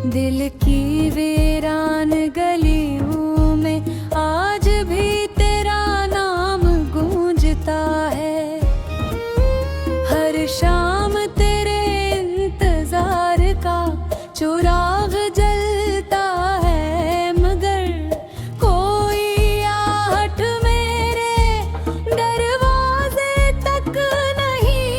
दिल की वीरान गलियों में आज भी तेरा नाम गूंजता है। हर शाम तेरे इंतजार का चिराग जलता है, मगर कोई आहट मेरे दरवाजे तक नहीं।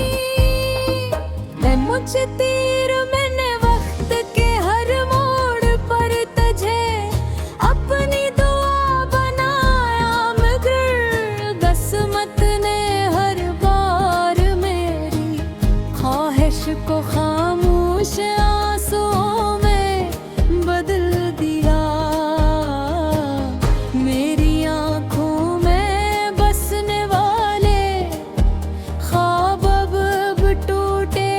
है मुझ तीर मैंने वक्त के हर मोड़ पर तुझे अपनी दुआ बनाया, मगर किस्मत ने हर बार मेरी ख्वाहिश को खामोश आंसुओं में बदल दिया। मेरी आंखों में बसने वाले ख्वाब अब टूटे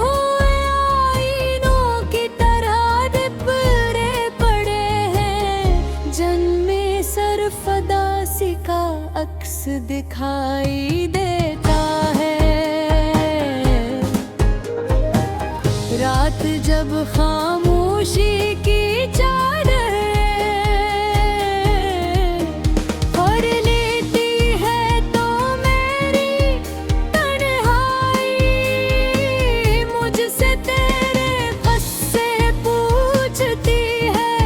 हुए आईनों की तरह बिखरे पड़े हैं। जन्मे सरफदासी का अक्स दिखाई देता है। रात जब खामोशी की चादर ओढ़ लेती है तो मेरी तन्हाई मुझसे तेरे किस्से पूछती है।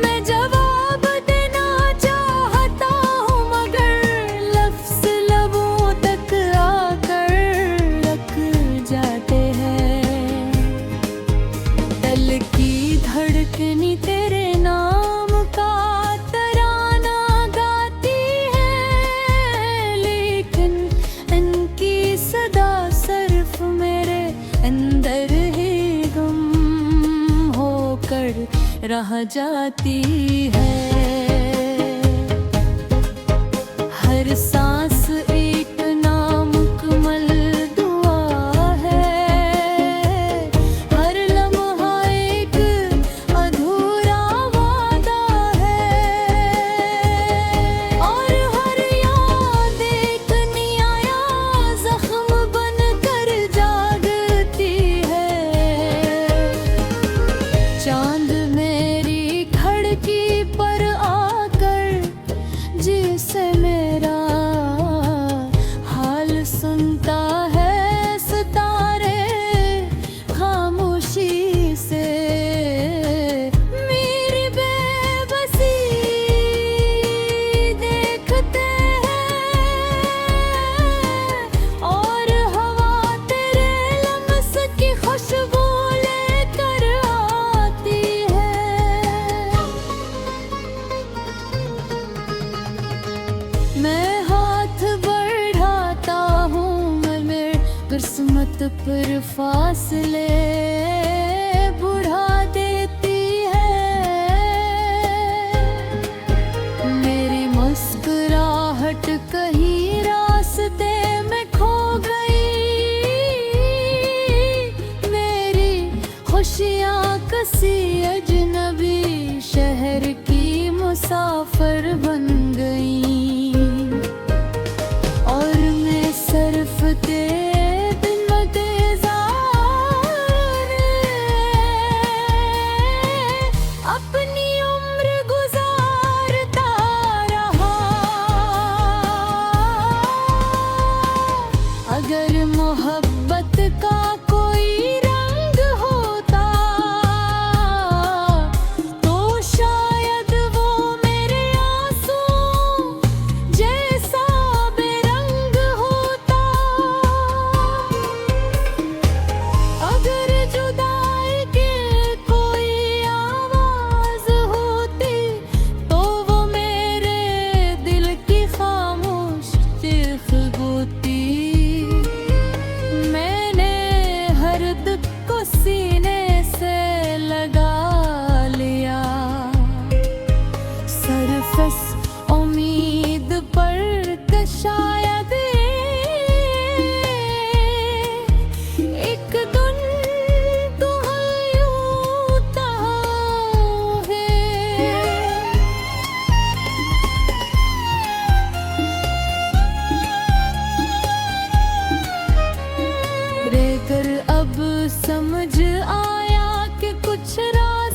मैं जवाब देना चाहता हूँ, मगर लफ्ज़ लबों तक आकर रुक जाते हैं। दिल की धड़कनी तेरे नाम का तराना गाती है, लेकिन इनकी सदा सिर्फ मेरे अंदर ही गुम होकर रह जाती है। हर सांस एक नामुकम्मल दुआ है, हर लम्हा एक अधूरा वादा है, और हर याद एक नया जख्म बनकर जागती है। चांद मेरी खिड़की पर आकर जिसे मेरा हाल सुनता है, सितारे खामोशी से मेरी बेबसी देखते हैं, और हवा तेरे लम्स की खुशबू लेकर आती है। मैं हाथ बढ़ाता हूँ मगर किस्मत पर फासले बढ़ा देती है। मेरी मुस्कुराहट कहीं रास्ते में खो गई, मेरी खुशियाँ किसी अजनबी शहर की मुसाफिर बन गई, और मैं सिर्फ तेरे बिन अपनी उम्र गुजारता रहा। अगर मोहब्बत का कोई रंग होता तो शायद वो मेरे आंसू जैसा बेरंग होता। अगर जुदाई की कोई आवाज होती तो वो मेरे दिल की खामोश चीख होती। मैंने हर दुख को सीने से लगा लिया, सिर्फ इस उम्मीद पर कि शायद एक दिन तुम्हें है। रे कर अब समझ आया कि कुछ राज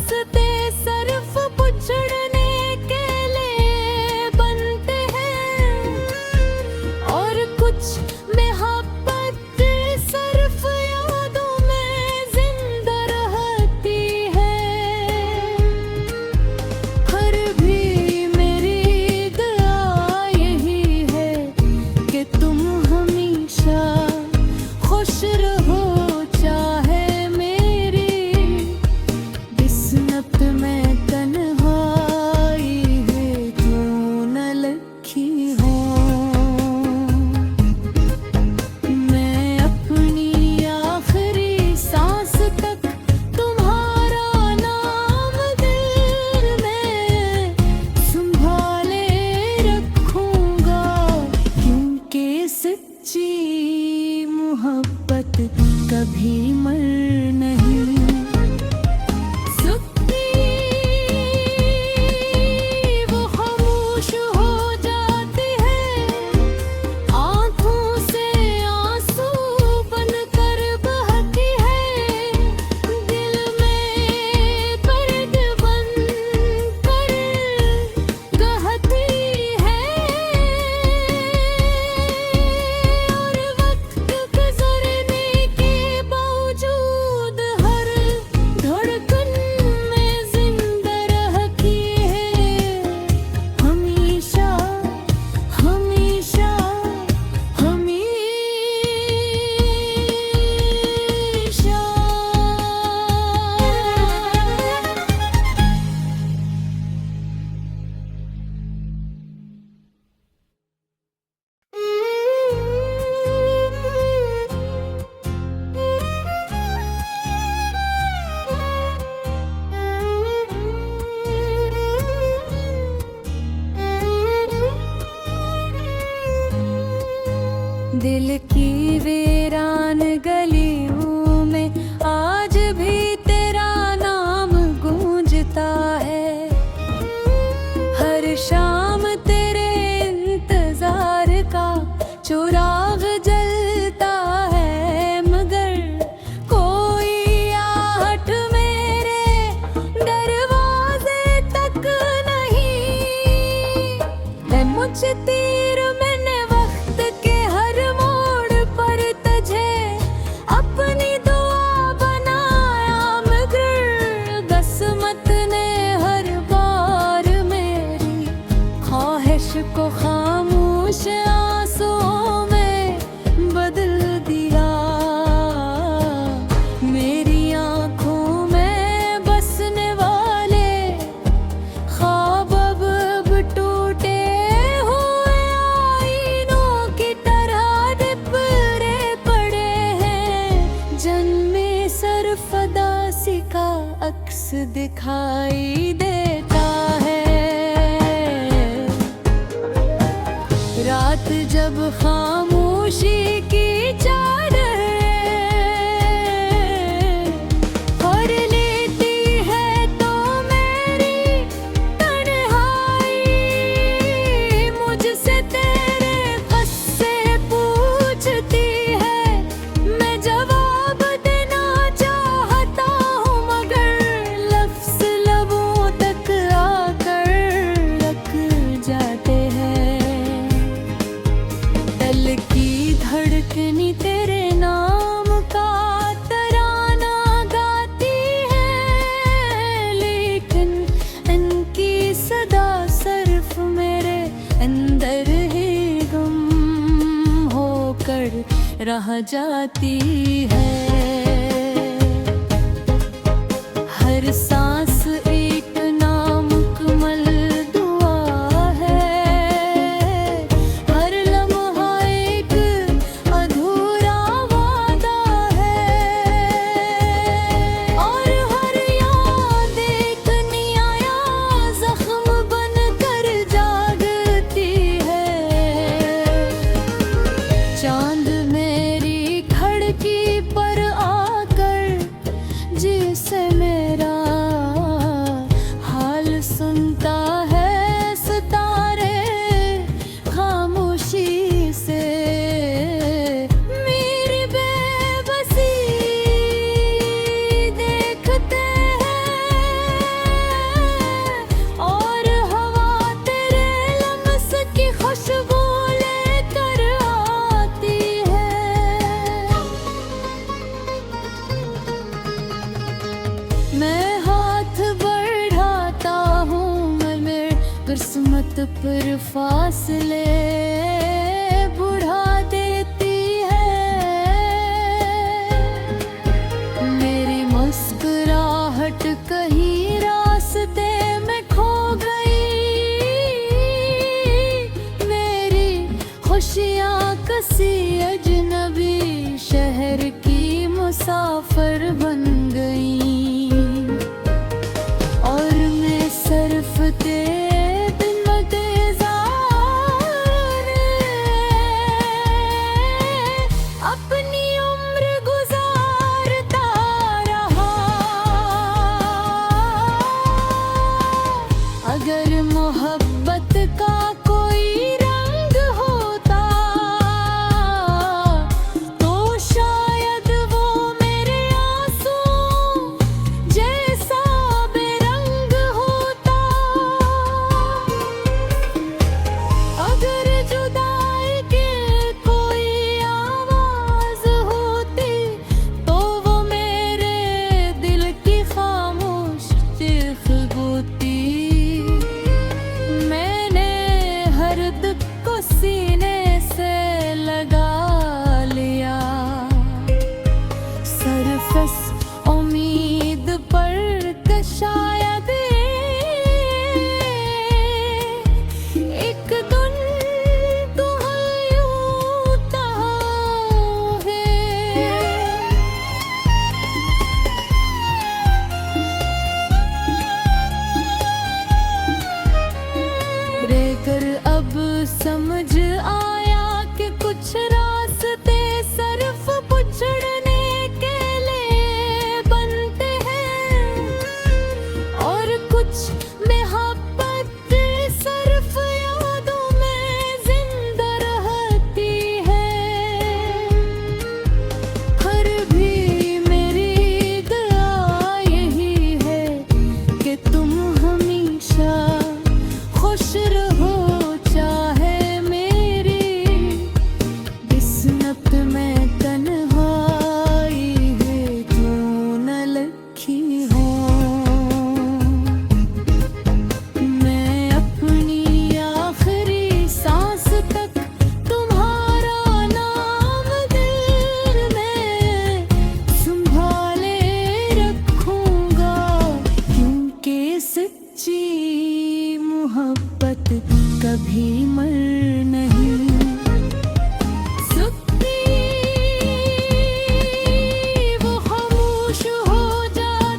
उसी का अक्स दिखाई देता है। रात जब खामोशी की चादर ओढ़ लेती है तो मेरी तन्हाई मुझसे तेरे क़स्से पूछती है। मैं जवाब देना चाहता हूँ मगर लफ्ज़ लबों तक आकर रख जाते हैं। दिल की धड़कनी तेरे नाम का तराना गाती है, लेकिन इनकी सदा सिर्फ मेरे अंदर ही गुम होकर रह जाती है। हर सांस एक नामुकम्मल दुआ है, हर लम्हा एक अधूरा वादा है, और हर याद एक नया जख्म बनकर जागती है। चांद मेरी खिड़की पर आकर जिसे मेरा हाल सुनता है, सितारे खामोशी से मेरी बेबसी देखते हैं, और हवा तेरे लम्स की खुशबू लेकर आती है। मैं हाथ बढ़ाता हूँ मगर किस्मत पर फासले बढ़ा देती है। मेरी मुस्कुराहट कहीं रास्ते में खो गई, मेरी खुशियाँ किसी अजनबी शहर की मुसाफिर बन गई, और मैं सिर्फ तेरे बिन अपनी उम्र गुजारता रहा। अगर मोहब्बत का कोई रंग होता तो शायद वो मेरे आंसू जैसा बेरंग होता। अगर जुदाई की कोई आवाज होती तो वो मेरे दिल की खामोश चीख होती। मैंने हर दुख को सीने से लगा लिया, सिर्फ इस उम्मीद पर कि शायद एक दिन तुम्हें कर अब समझ आया कि कुछ रास्ते सिर्फ पुछड़ने के लिए बनते हैं, और कुछ मोहब्बत सिर्फ यादों में जिंदा रहती है। फिर भी मेरी दुआ यही है कि तुम हमेशा खुश रहो, चाहे मेरी किस्मत में तन्हाई है क्यों न लिखी हो। मैं अपनी आखिरी सांस तक तुम्हारा नाम दिल में संभाले रखूंगा, क्योंकि सच्ची मोहब्बत कभी मर नहीं। सुखी वो खामोश हो जाती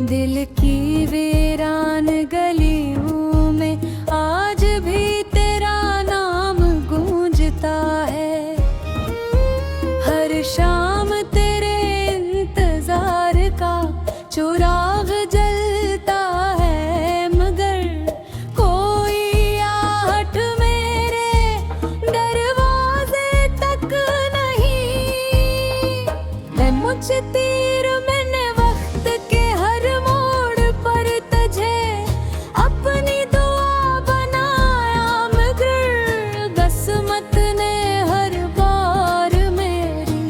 दिल की वीरान गलियों में आज भी तेरा नाम गूंजता है। हर शाम तेरे इंतजार का चिराग जलता है, मगर कोई आहट मेरे दरवाजे तक नहीं है। मुझे तीर मैंने वक्त के हर मोड़ पर तुझे अपनी दुआ बनाया, मगर किस्मत ने हर बार मेरी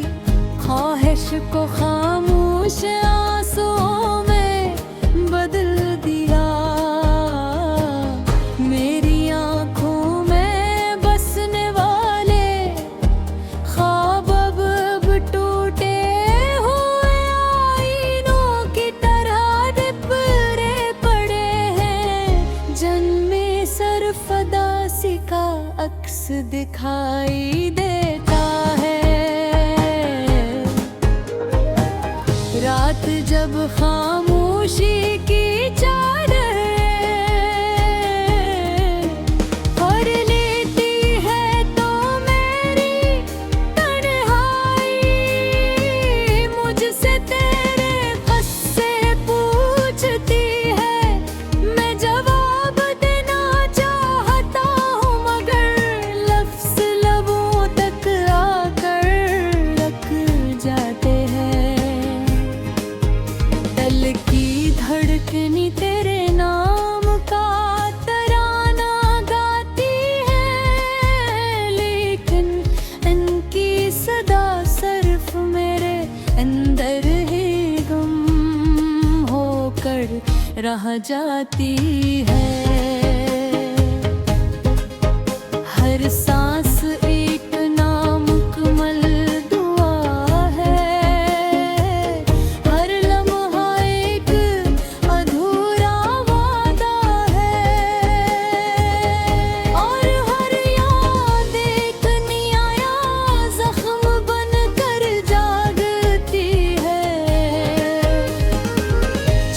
ख्वाहिश को खामोश आंसुओं में बदल दिया। मेरी आंखों में बसने वाले ख्वाब अब टूटे हुए आईनों की तरह बिखरे पड़े हैं। जन्मे सरफदासी का अक्स दिखाई देता है। रात जब खामोशी की चादर ओढ़ लेती है तो मेरी तन्हाई मुझसे तेरे किस्से पूछती है। मैं जवाब देना चाहता हूँ, मगर लफ्ज़ लबों तक आकर रख जाते हैं। दिल की धड़कनी तेरे नाम का तराना गाती है, लेकिन इनकी सदा सिर्फ मेरे अंदर ही गुम होकर रह जाती है। हर सांस एक नामुकम्मल दुआ है, हर लम्हा एक अधूरा वादा है, और हर याद एक नया जख्म बनकर जागती है।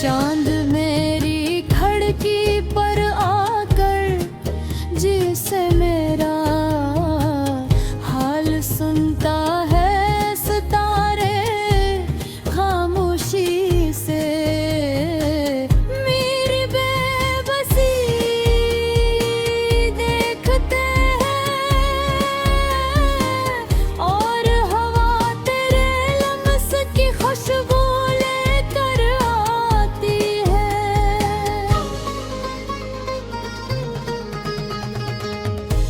चांद मेरी खिड़की पर आकर जिसे मेरा हाल सुनता है, सितारे खामोशी से मेरी बेबसी देखते हैं, और हवा तेरे लम्स की खुशबू लेकर आती है।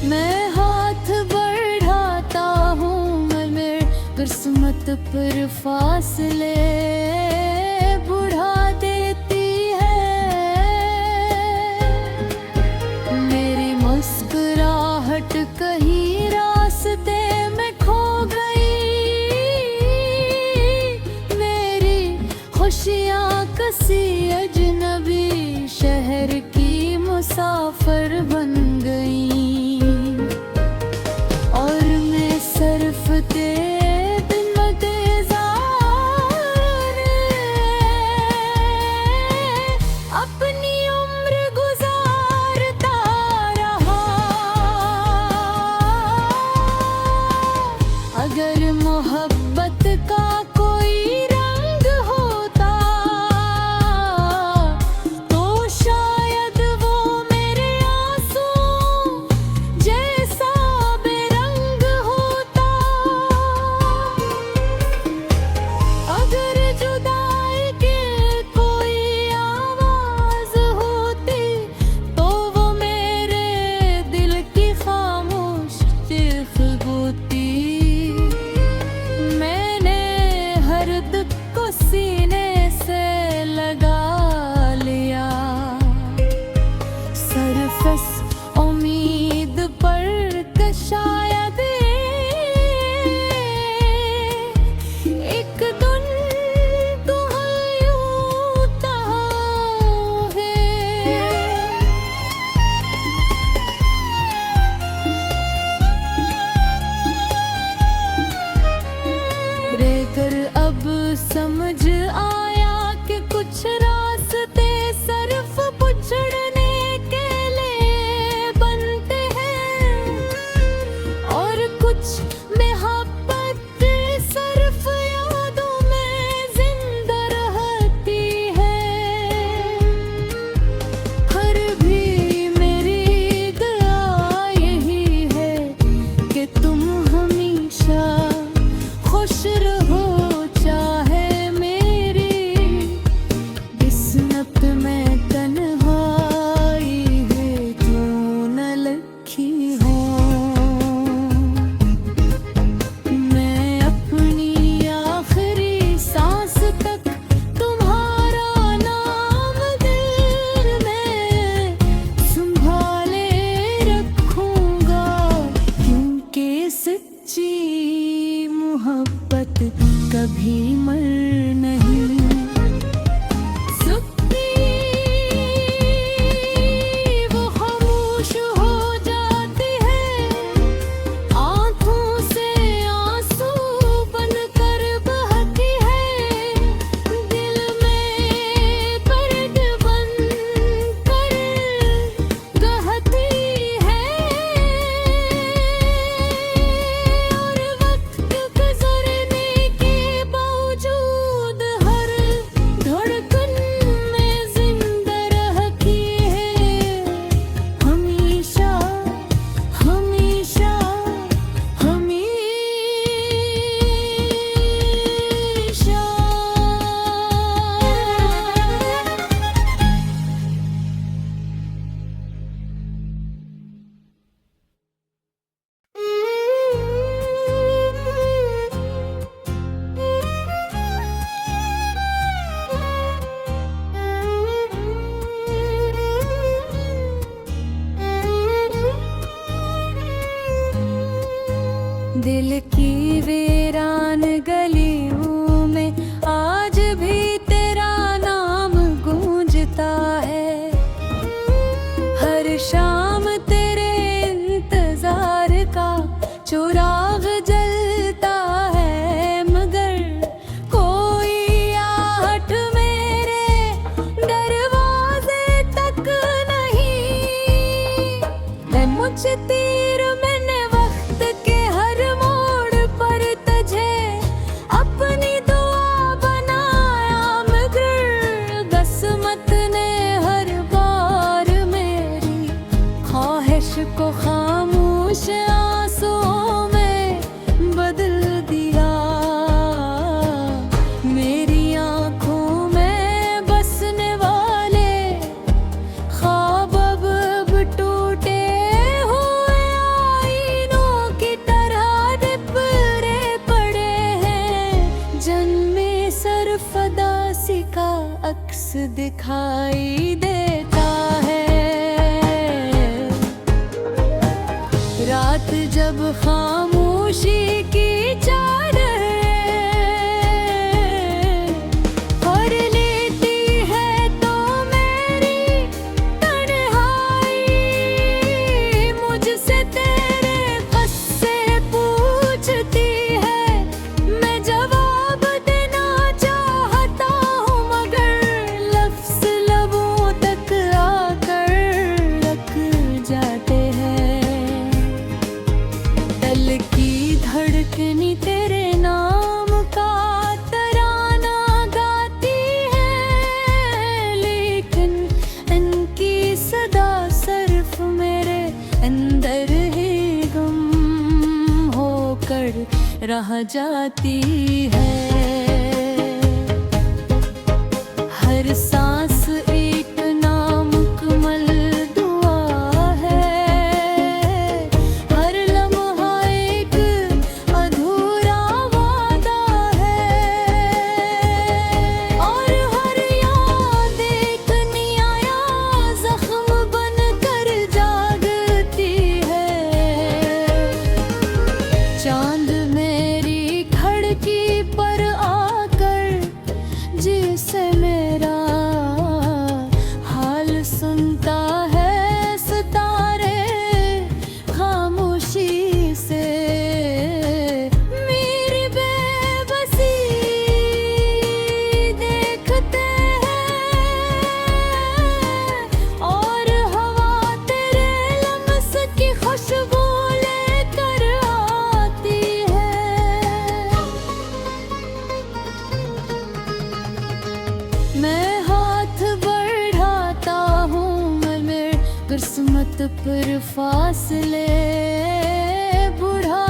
मैं हाथ बढ़ाता हूँ मगर किस्मत पर फासले बढ़ा देती है। मेरी मुस्कुराहट कहीं रास्ते में खो गई, मेरी खुशियाँ किसी अजनबी शहर की मुसाफिर बन गई, और मैं सिर्फ तेरे बिन अपनी उम्र गुजारता रहा। अगर मोहब्बत का कोई रंग होता तो शायद वो मेरे आंसू जैसा बेरंग होता। अगर जुदाई की कोई आवाज होती तो वो मेरे दिल की खामोश चीख होती। मैंने हर दुख को सीने से लगा लिया, सरफस उम्मीद पर कि शायद एक दिन तो यूं है। रहकर अब समझ आया कि कुछ राज की वीरान गलियों में आज भी तेरा नाम गूंजता है। हर शाम तेरे इंतजार का चिराग जलता है, मगर कोई आहट मेरे दरवाजे तक नहीं है। मुझे तीर मैंने वक्त के हर मोड़ पर तुझे अपनी दुआ बनाया, मगर किस्मत ने हर बार मेरी ख्वाहिश को खामोश आंसुओं में बदल दिया। मेरी आंखों में बसने वाले ख्वाब अब टूटे हुए आईनों की तरह बिखरे पड़े हैं। जन्मे सरफदासी का अक्स दिखाई देता है। रात जब खामोशी की चादर ओढ़ लेती है तो मेरी तन्हाई मुझसे तेरे किस्से पूछती है। मैं जवाब देना चाहता हूँ, मगर लफ्ज़ लबों तक आकर रख जाते हैं। दिल की धड़कनी तेरे नाम का तराना गाती है, लेकिन इनकी सदा सिर्फ मेरे अंदर ही गुम होकर रह जाती है। हर सांस एक नामुकम्मल दुआ है, हर लम्हा एक अधूरा वादा है, और हर याद एक नया जख्म बनकर जागती है। चांद मेरी खिड़की पर आकर जिसे मेरा हाल सुनता है, सितारे खामोशी से मेरी बेबसी देखते हैं, और हवा तेरे लम्स की खुशबू लेकर आती है। मैं हाथ बढ़ाता हूँ मगर किस्मत पर फासले, बुढ़ा